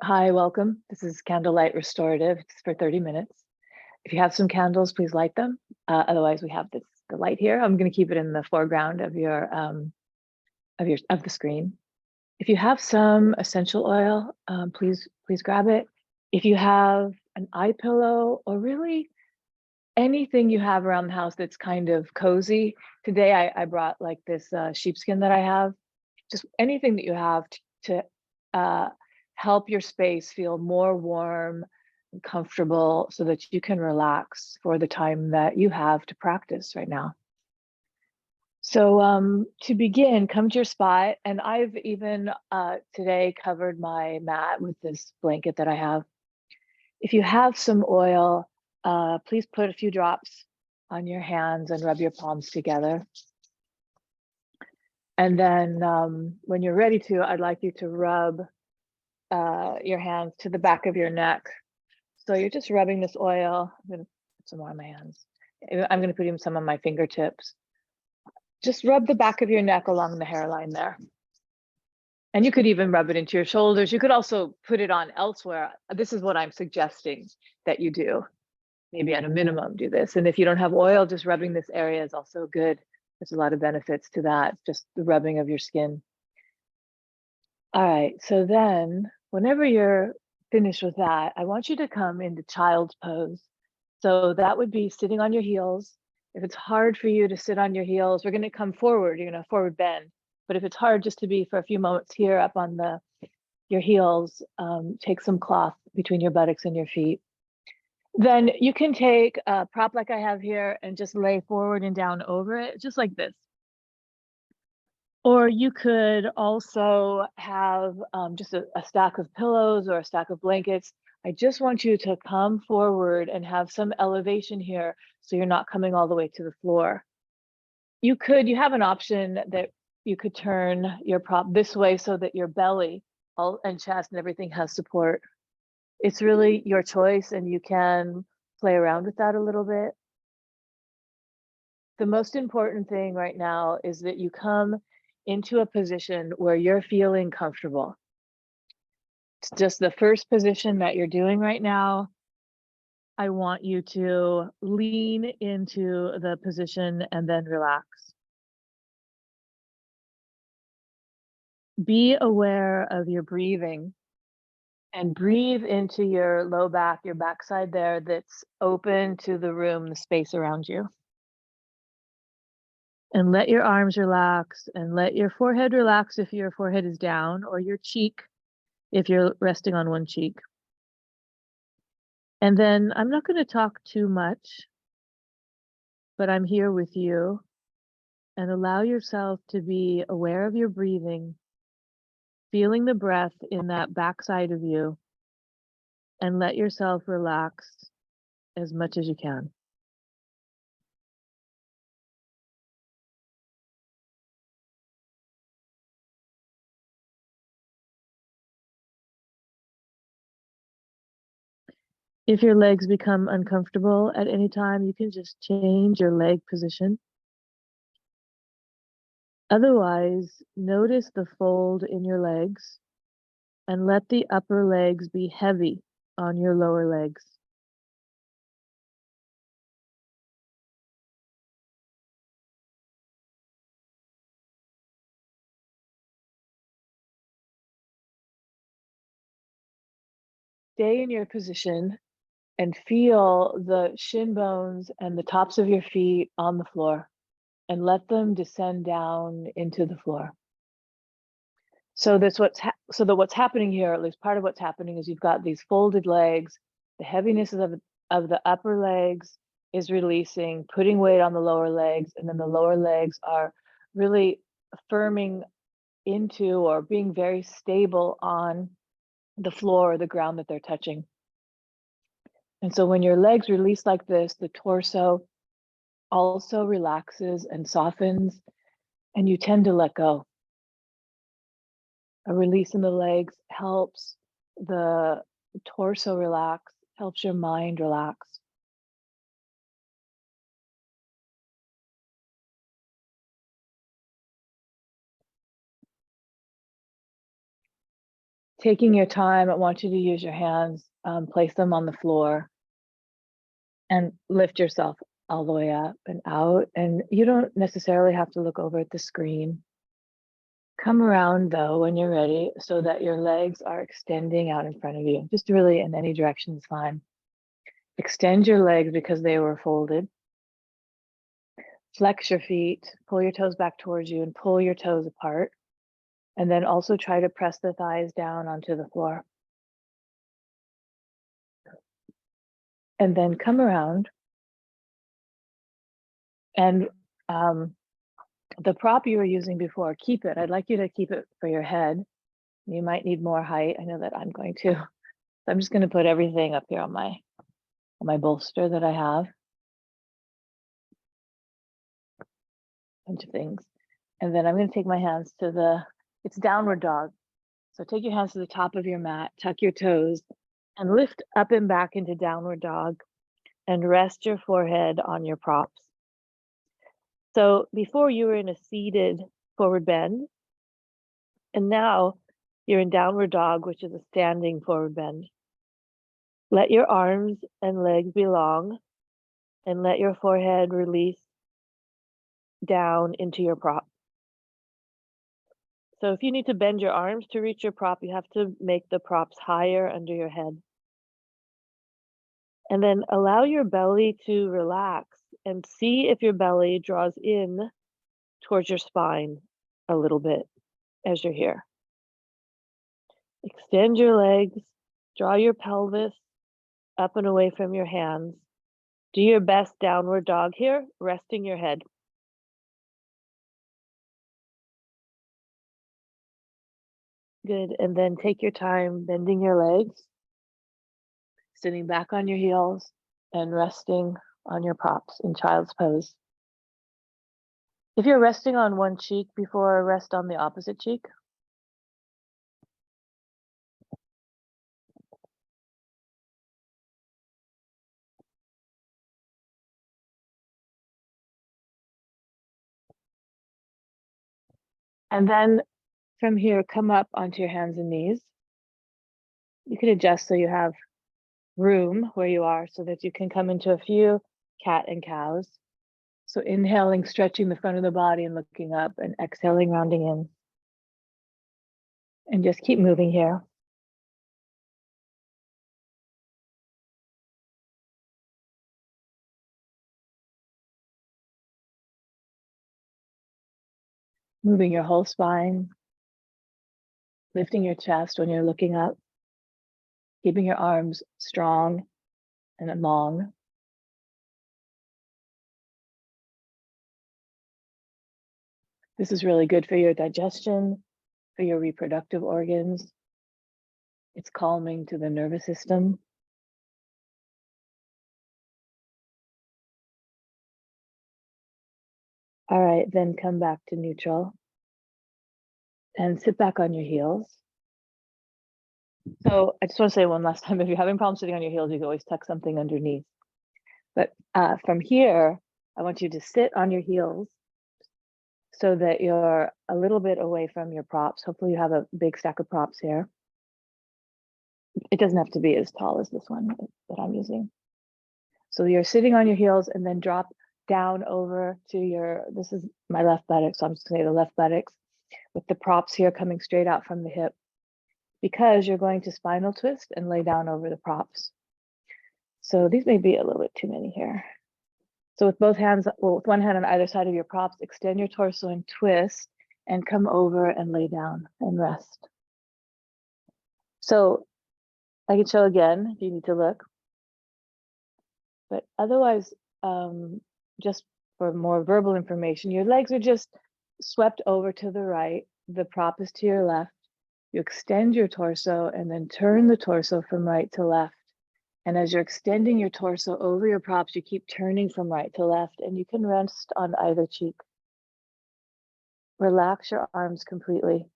Hi, welcome. This is Candlelight Restorative. It's for 30 minutes. If you have some candles, please light them. Otherwise, we have the light here. I'm going to keep it in the foreground of the screen. If you have some essential oil, please grab it. If you have an eye pillow or really anything you have around the house that's kind of cozy. Today, I brought like this sheepskin that I have. Just anything that you have to help your space feel more warm and comfortable so that you can relax for the time that you have to practice right now. So to begin, come to your spot. And I've even today covered my mat with this blanket that I have. If you have some oil, please put a few drops on your hands and rub your palms together. And then when you're ready to, I'd like you to rub your hands to the back of your neck. So you're just rubbing this oil. I'm going to put some more on my hands. I'm going to put even some on my fingertips. Just rub the back of your neck along the hairline there. And you could even rub it into your shoulders. You could also put it on elsewhere. This is what I'm suggesting that you do. Maybe at a minimum do this. And if you don't have oil, just rubbing this area is also good. There's a lot of benefits to that, just the rubbing of your skin. All right, so then whenever you're finished with that, I want you to come into child's pose. So that would be sitting on your heels. If it's hard for you to sit on your heels, we're going to come forward. You're going to forward bend. But if it's hard just to be for a few moments here up on your heels, take some cloth between your buttocks and your feet. Then you can take a prop like I have here and just lay forward and down over it, just like this. Or you could also have just a stack of pillows or a stack of blankets. I just want you to come forward and have some elevation here so you're not coming all the way to the floor. You have an option that you could turn your prop this way so that your belly and chest and everything has support. It's really your choice and you can play around with that a little bit. The most important thing right now is that you come into a position where you're feeling comfortable. It's just the first position that you're doing right now. I want you to lean into the position and then relax. Be aware of your breathing and breathe into your low back, your backside there that's open to the room, the space around you. And let your arms relax and let your forehead relax if your forehead is down, or your cheek if you're resting on one cheek. And then I'm not going to talk too much, but I'm here with you. And allow yourself to be aware of your breathing, feeling the breath in that backside of you, and let yourself relax as much as you can. If your legs become uncomfortable at any time, you can just change your leg position. Otherwise, notice the fold in your legs and let the upper legs be heavy on your lower legs. Stay in your position and feel the shin bones and the tops of your feet on the floor and let them descend down into the floor. So what's happening here, at least part of what's happening, is you've got these folded legs. The heaviness of the upper legs is releasing, putting weight on the lower legs, and then the lower legs are really firming into or being very stable on the floor or the ground that they're touching. And so when your legs release like this, the torso also relaxes and softens, and you tend to let go. A release in the legs helps the torso relax, helps your mind relax. Taking your time, I want you to use your hands, place them on the floor, and lift yourself all the way up and out. And you don't necessarily have to look over at the screen. Come around though when you're ready so that your legs are extending out in front of you. Just really in any direction is fine. Extend your legs because they were folded. Flex your feet, pull your toes back towards you and pull your toes apart. And then also try to press the thighs down onto the floor. And then come around and the prop you were using before, keep it. I'd like you to keep it for your head. You might need more height. I know that I'm going to. So I'm just going to put everything up here on my bolster that I have. Bunch of things. And then I'm going to take my hands to it's downward dog. So take your hands to the top of your mat, tuck your toes, and lift up and back into downward dog and rest your forehead on your props. So before you were in a seated forward bend, and now you're in downward dog, which is a standing forward bend. Let your arms and legs be long and let your forehead release down into your prop. So if you need to bend your arms to reach your prop, you have to make the props higher under your head. And then allow your belly to relax and see if your belly draws in towards your spine a little bit as you're here. Extend your legs, draw your pelvis up and away from your hands. Do your best downward dog here, resting your head. Good, and then take your time bending your legs, sitting back on your heels, and resting on your props in child's pose. If you're resting on one cheek before, rest on the opposite cheek. And then from here, come up onto your hands and knees. You can adjust so you have room where you are so that you can come into a few cat and cows. So inhaling, stretching the front of the body and looking up, and exhaling, rounding in. And just keep moving here. Moving your whole spine, lifting your chest when you're looking up, keeping your arms strong and long. This is really good for your digestion, for your reproductive organs. It's calming to the nervous system. All right, then come back to neutral and sit back on your heels. So I just want to say one last time, if you're having problems sitting on your heels, you can always tuck something underneath. But from here, I want you to sit on your heels so that you're a little bit away from your props. Hopefully you have a big stack of props here. It doesn't have to be as tall as this one that I'm using. So you're sitting on your heels and then drop down over to this is my left buttock, so I'm just gonna say the left buttocks with the props here coming straight out from the hip, because you're going to spinal twist and lay down over the props. So these may be a little bit too many here. So with both hands, well, with one hand on either side of your props, extend your torso and twist and come over and lay down and rest. So I can show again if you need to look, but otherwise, just for more verbal information, your legs are just swept over to the right, the prop is to your left, you extend your torso and then turn the torso from right to left. And as you're extending your torso over your props, you keep turning from right to left, and you can rest on either cheek. Relax your arms completely.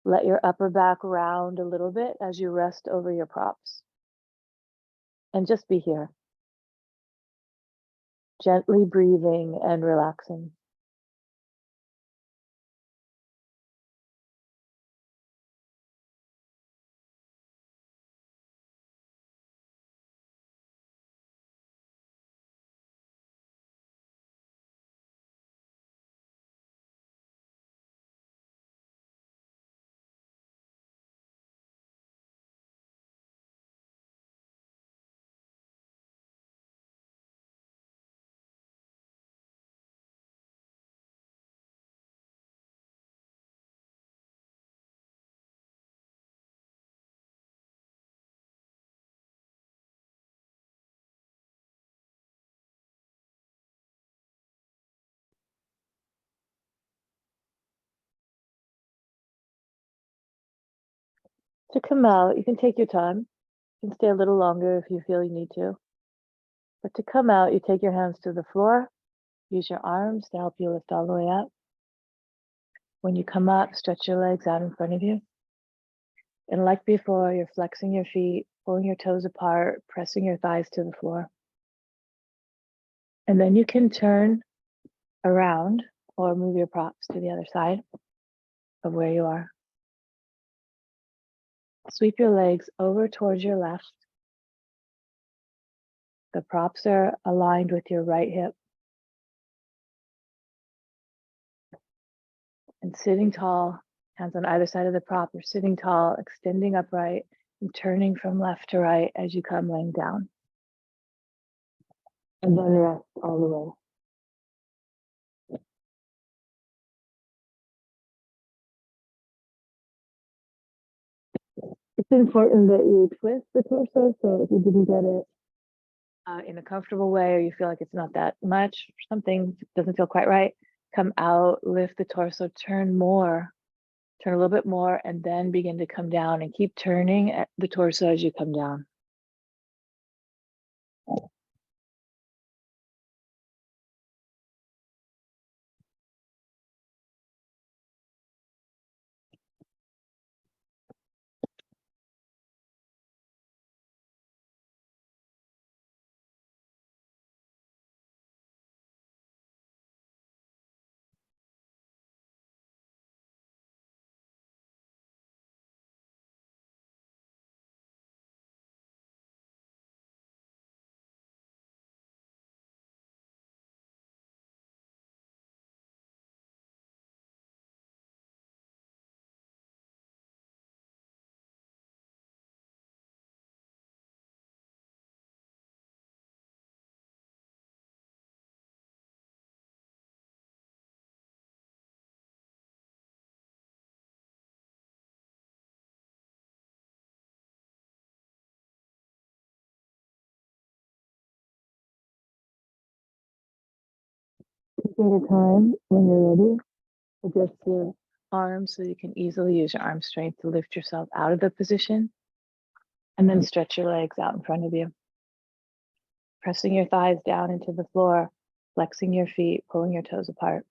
Let your upper back round a little bit as you rest over your props. And just be here. Gently breathing and relaxing. To come out, you can take your time. You can stay a little longer if you feel you need to. But to come out, you take your hands to the floor, use your arms to help you lift all the way up. When you come up, stretch your legs out in front of you. And like before, you're flexing your feet, pulling your toes apart, pressing your thighs to the floor. And then you can turn around or move your props to the other side of where you are. Sweep your legs over towards your left. The props are aligned with your right hip. And sitting tall, hands on either side of the prop, you're sitting tall, extending upright and turning from left to right as you come laying down. And then rest all the way. It's important that you twist the torso, so if you didn't get it in a comfortable way, or you feel like it's not that much, something doesn't feel quite right, come out, lift the torso, turn a little bit more, and then begin to come down and keep turning at the torso as you come down. Take your time when you're ready. Adjust your arms so you can easily use your arm strength to lift yourself out of the position. And then stretch your legs out in front of you. Pressing your thighs down into the floor, flexing your feet, pulling your toes apart.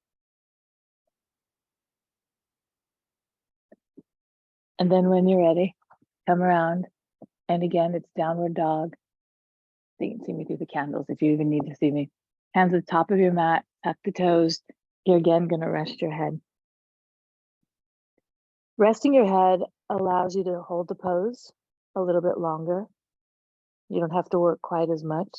And then when you're ready, come around. And again, it's downward dog. So you can see me through the candles if you even need to see me. Hands at the top of your mat, tuck the toes. You're again gonna rest your head. Resting your head allows you to hold the pose a little bit longer. You don't have to work quite as much.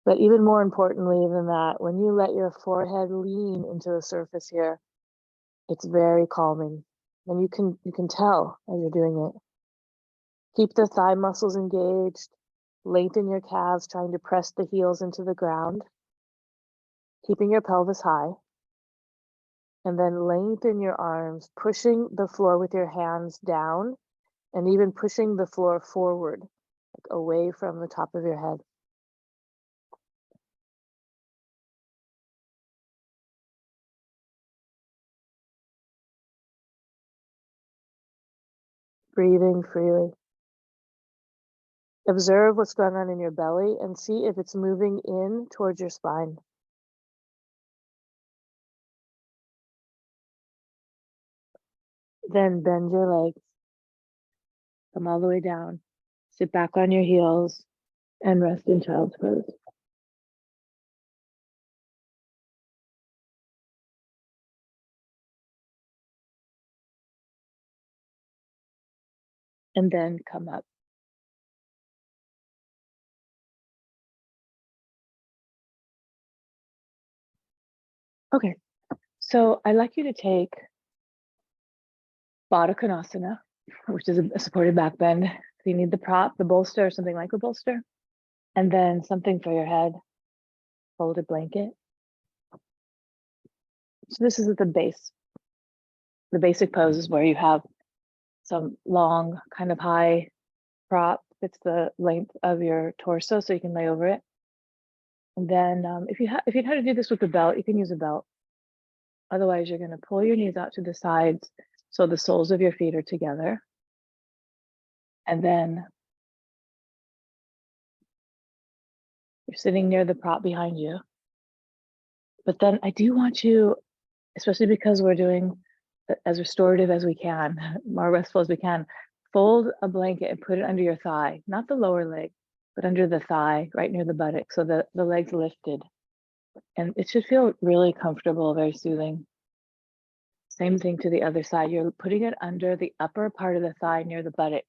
But even more importantly than that, when you let your forehead lean into the surface here, it's very calming. And you can tell as you're doing it. Keep the thigh muscles engaged, lengthen your calves, trying to press the heels into the ground, keeping your pelvis high. And then lengthen your arms, pushing the floor with your hands down and even pushing the floor forward, like away from the top of your head. Breathing freely. Observe what's going on in your belly and see if it's moving in towards your spine. Then bend your legs, come all the way down, sit back on your heels, and rest in child's pose. And then come up. Okay, so I'd like you to take Baddha Konasana, which is a supported back bend. So you need the prop, the bolster, or something like a bolster, and then something for your head, folded blanket. So this is at the base. The basic pose is where you have some long, kind of high prop that's the length of your torso, so you can lay over it. And then if you know how to do this with a belt, you can use a belt. Otherwise, you're going to pull your knees out to the sides so the soles of your feet are together. And then you're sitting near the prop behind you. But then I do want you, especially because we're doing as restorative as we can, more restful as we can, fold a blanket and put it under your thigh, not the lower leg, but under the thigh, right near the buttock, so that the leg's lifted. And it should feel really comfortable, very soothing. Same thing to the other side. You're putting it under the upper part of the thigh near the buttock.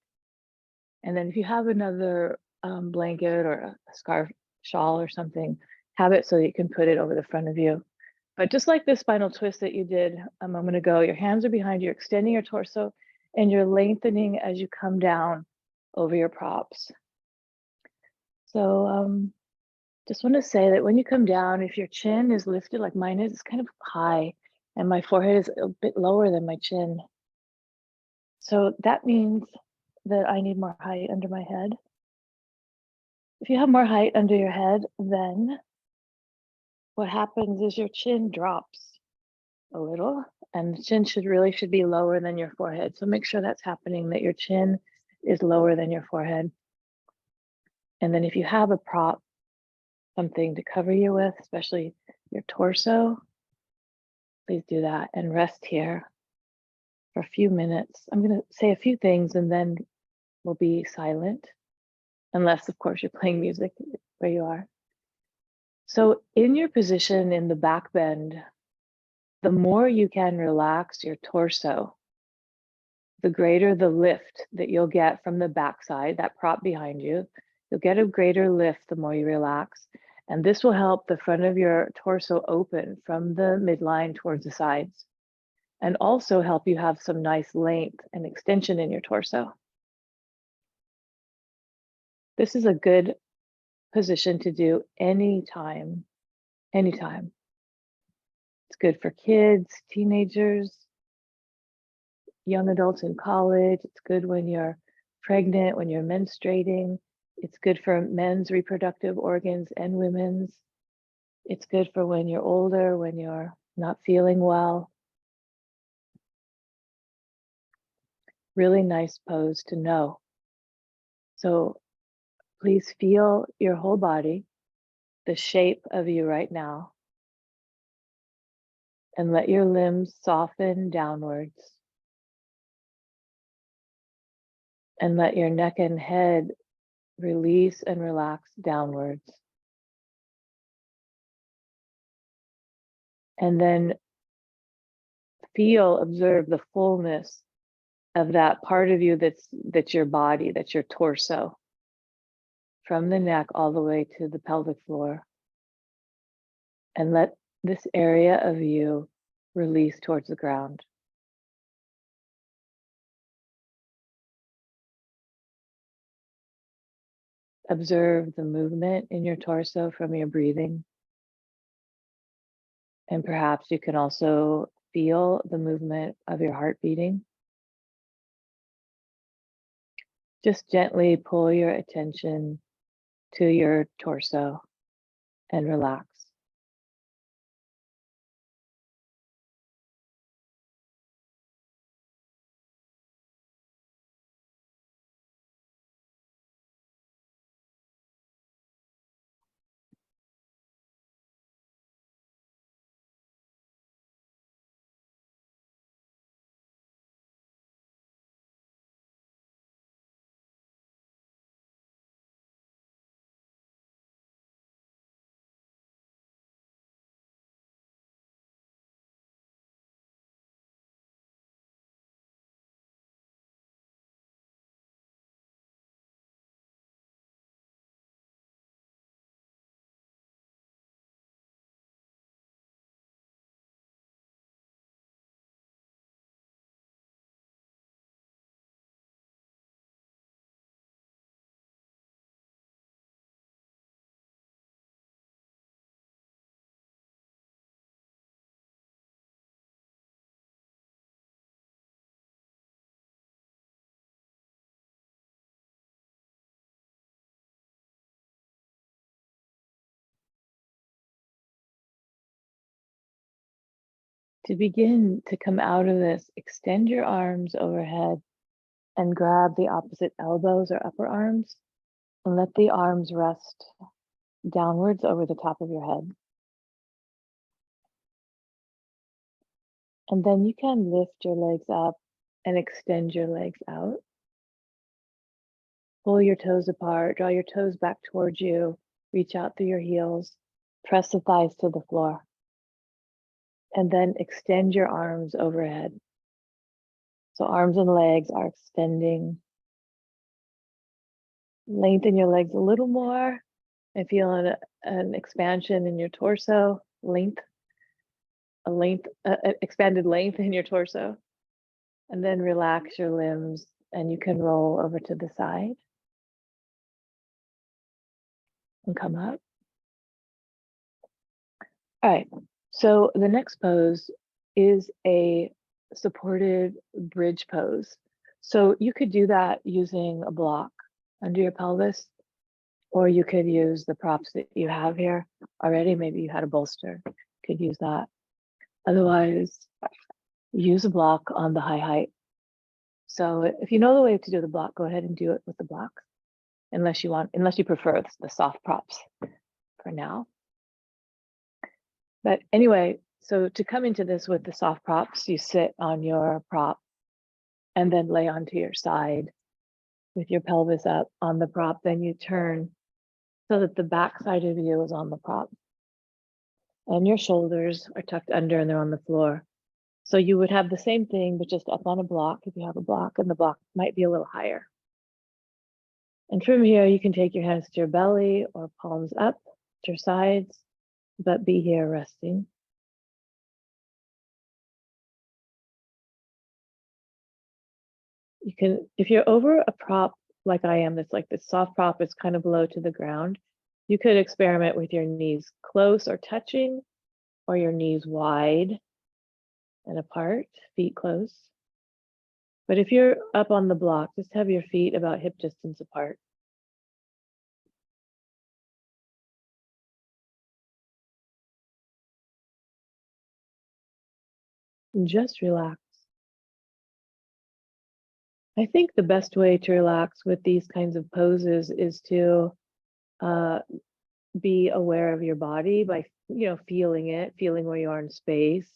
And then if you have another blanket or a scarf, shawl or something, have it so that you can put it over the front of you. But just like this spinal twist that you did a moment ago, your hands are behind you, you're extending your torso, and you're lengthening as you come down over your props. So just want to say that when you come down, if your chin is lifted like mine is, it's kind of high, and my forehead is a bit lower than my chin. So that means that I need more height under my head. If you have more height under your head, then what happens is your chin drops a little, and the chin should be lower than your forehead. So make sure that's happening, that your chin is lower than your forehead. And then if you have a prop, something to cover you with, especially your torso, please do that and rest here for a few minutes. I'm going to say a few things and then we'll be silent, unless, of course, you're playing music where you are. So in your position in the back bend, the more you can relax your torso, the greater the lift that you'll get from the backside, that prop behind you. You'll get a greater lift the more you relax. And this will help the front of your torso open from the midline towards the sides, and also help you have some nice length and extension in your torso. This is a good position to do anytime, anytime. It's good for kids, teenagers, young adults in college. It's good when you're pregnant, when you're menstruating. It's good for men's reproductive organs and women's. It's good for when you're older, when you're not feeling well. Really nice pose to know. So please feel your whole body, the shape of you right now, and let your limbs soften downwards. And let your neck and head release and relax downwards. And then observe the fullness of that part of you that's your body, that's your torso, from the neck all the way to the pelvic floor. And let this area of you release towards the ground. Observe the movement in your torso from your breathing. And perhaps you can also feel the movement of your heart beating. Just gently pull your attention to your torso and relax. To begin to come out of this, extend your arms overhead and grab the opposite elbows or upper arms and let the arms rest downwards over the top of your head. And then you can lift your legs up and extend your legs out. Pull your toes apart, draw your toes back towards you, reach out through your heels, press the thighs to the floor. And then extend your arms overhead. So arms and legs are extending. Lengthen your legs a little more and feel an expansion in your torso, expanded length in your torso. And then relax your limbs and you can roll over to the side and come up. All right, so the next pose is a supported bridge pose. So you could do that using a block under your pelvis, or you could use the props that you have here already. Maybe you had a bolster, could use that. Otherwise, use a block on the high height. So if you know the way to do the block, go ahead and do it with the block, unless you prefer the soft props for now. But anyway, so to come into this with the soft props, you sit on your prop and then lay onto your side with your pelvis up on the prop. Then you turn so that the back side of you is on the prop. And your shoulders are tucked under and they're on the floor. So you would have the same thing, but just up on a block if you have a block, and the block might be a little higher. And from here, you can take your hands to your belly or palms up to your sides, but be here resting. You can, if you're over a prop like I am, that's like this soft prop is kind of low to the ground, you could experiment with your knees close or touching, or your knees wide and apart, feet close. But if you're up on the block, just have your feet about hip distance apart. And just relax. I think the best way to relax with these kinds of poses is to be aware of your body by, feeling it, feeling where you are in space,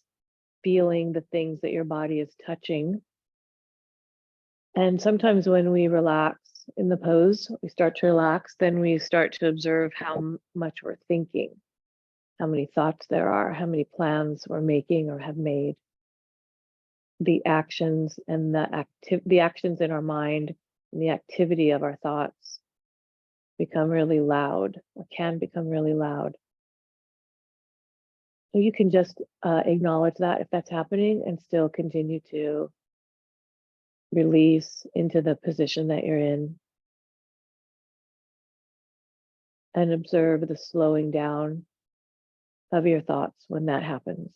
feeling the things that your body is touching. And sometimes when we relax in the pose, we start to relax, then we start to observe how much we're thinking, how many thoughts there are, how many plans we're making or have made. The actions and the actions in our mind and the activity of our thoughts become really loud, or can become really loud. So you can just acknowledge that if that's happening and still continue to release into the position that you're in and observe the slowing down of your thoughts when that happens.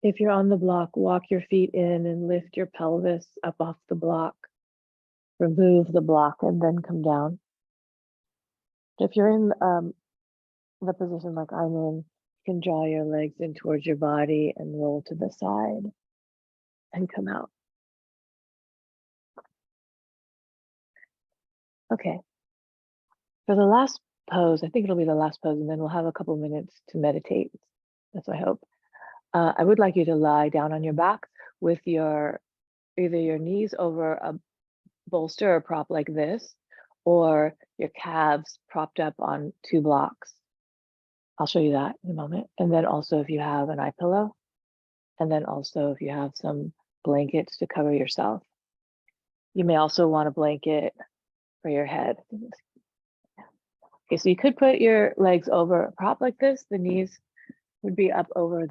If you're on the block, walk your feet in and lift your pelvis up off the block. Remove the block and then come down. If you're in the position like I'm in, you can draw your legs in towards your body and roll to the side and come out. Okay. For the last pose, I think it'll be the last pose, and then we'll have a couple minutes to meditate. That's what I hope. I would like you to lie down on your back with either your knees over a bolster or prop like this, or your calves propped up on 2 blocks. I'll show you that in a moment. And then also if you have an eye pillow, and then also if you have some blankets to cover yourself. You may also want a blanket for your head. Okay, so you could put your legs over a prop like this. The knees would be up over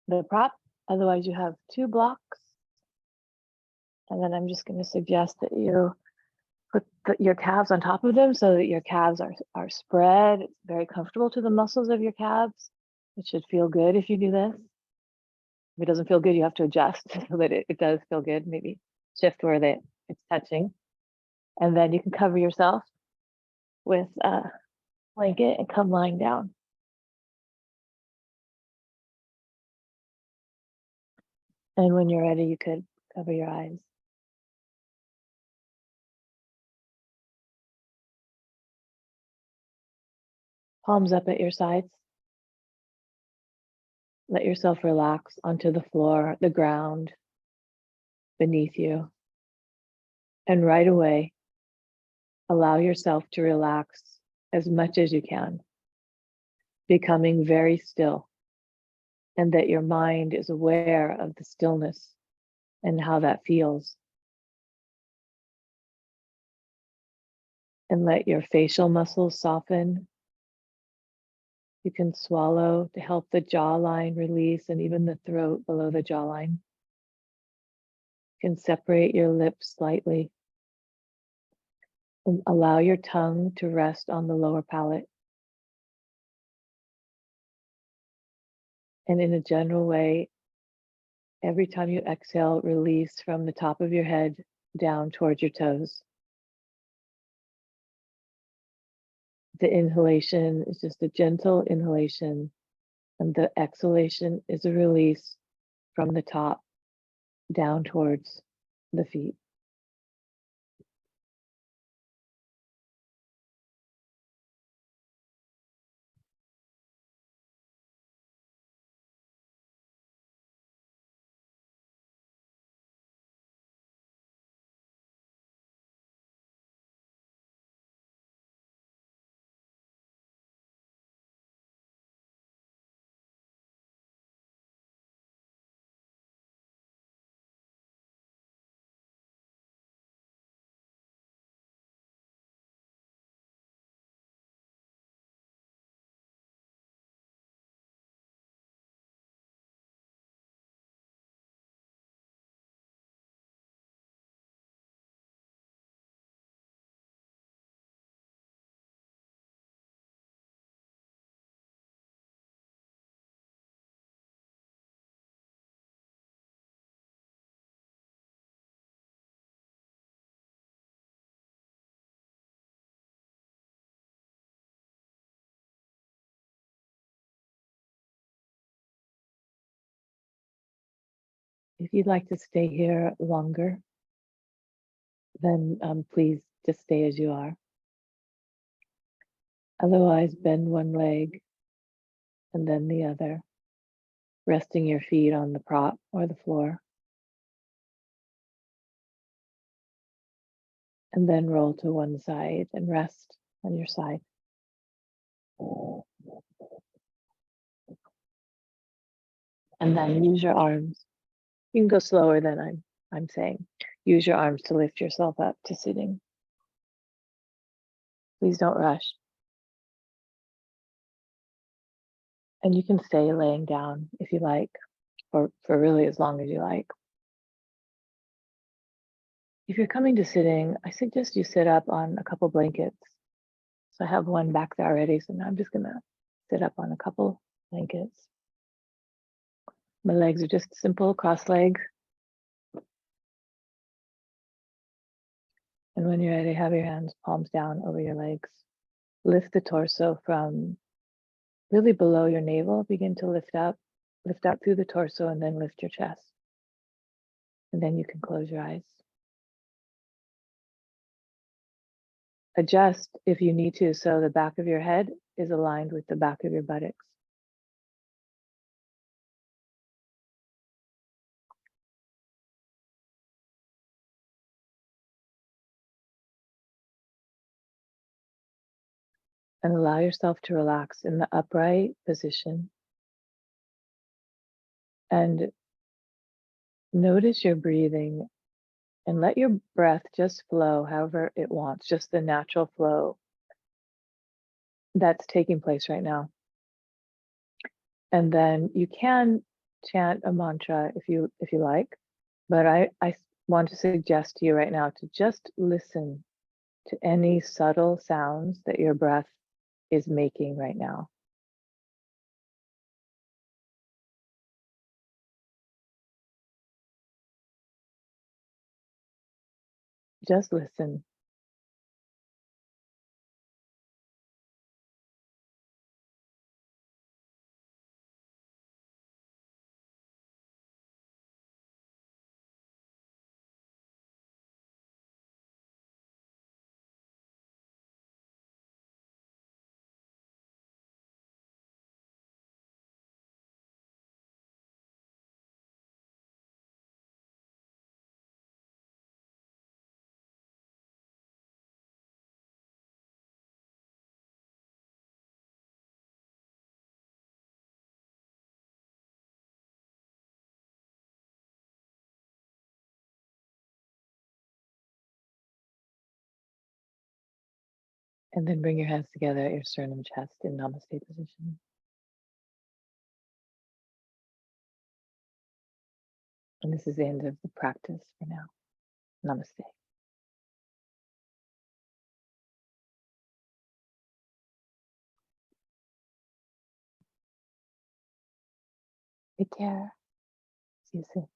the prop. Otherwise, you have two blocks. And then I'm just going to suggest that you put your calves on top of them so that your calves are spread. It's very comfortable to the muscles of your calves. It should feel good if you do this. If it doesn't feel good, you have to adjust so that it does feel good. Maybe shift where it's touching. And then you can cover yourself with a blanket and come lying down. And when you're ready, you could cover your eyes. Palms up at your sides. Let yourself relax onto the floor, the ground beneath you. And right away, allow yourself to relax as much as you can, becoming very still, and that your mind is aware of the stillness and how that feels. And let your facial muscles soften. You can swallow to help the jawline release and even the throat below the jawline. You can separate your lips slightly. And allow your tongue to rest on the lower palate. And in a general way, every time you exhale, release from the top of your head down towards your toes. The inhalation is just a gentle inhalation, and the exhalation is a release from the top down towards the feet. If you'd like to stay here longer, then please just stay as you are. Otherwise, bend one leg and then the other, resting your feet on the prop or the floor. And then roll to one side and rest on your side. And then use your arms. You can go slower than I'm saying. Use your arms to lift yourself up to sitting. Please don't rush. And you can stay laying down if you like, or for really as long as you like. If you're coming to sitting, I suggest you sit up on a couple blankets. So I have one back there already, so now I'm just gonna sit up on a couple blankets. My legs are just simple cross leg. And when you're ready, have your hands palms down over your legs. Lift the torso from really below your navel. Begin to lift out through the torso, and then lift your chest. And then you can close your eyes. Adjust if you need to, so the back of your head is aligned with the back of your buttocks. And allow yourself to relax in the upright position. And notice your breathing And let your breath just flow however it wants, just the natural flow that's taking place right now. And then you can chant a mantra if you like, but I want to suggest to you right now to just listen to any subtle sounds that your breath is making right now. Just listen. And then bring your hands together at your sternum chest in namaste position. And this is the end of the practice for now. Namaste. Take care. See you soon.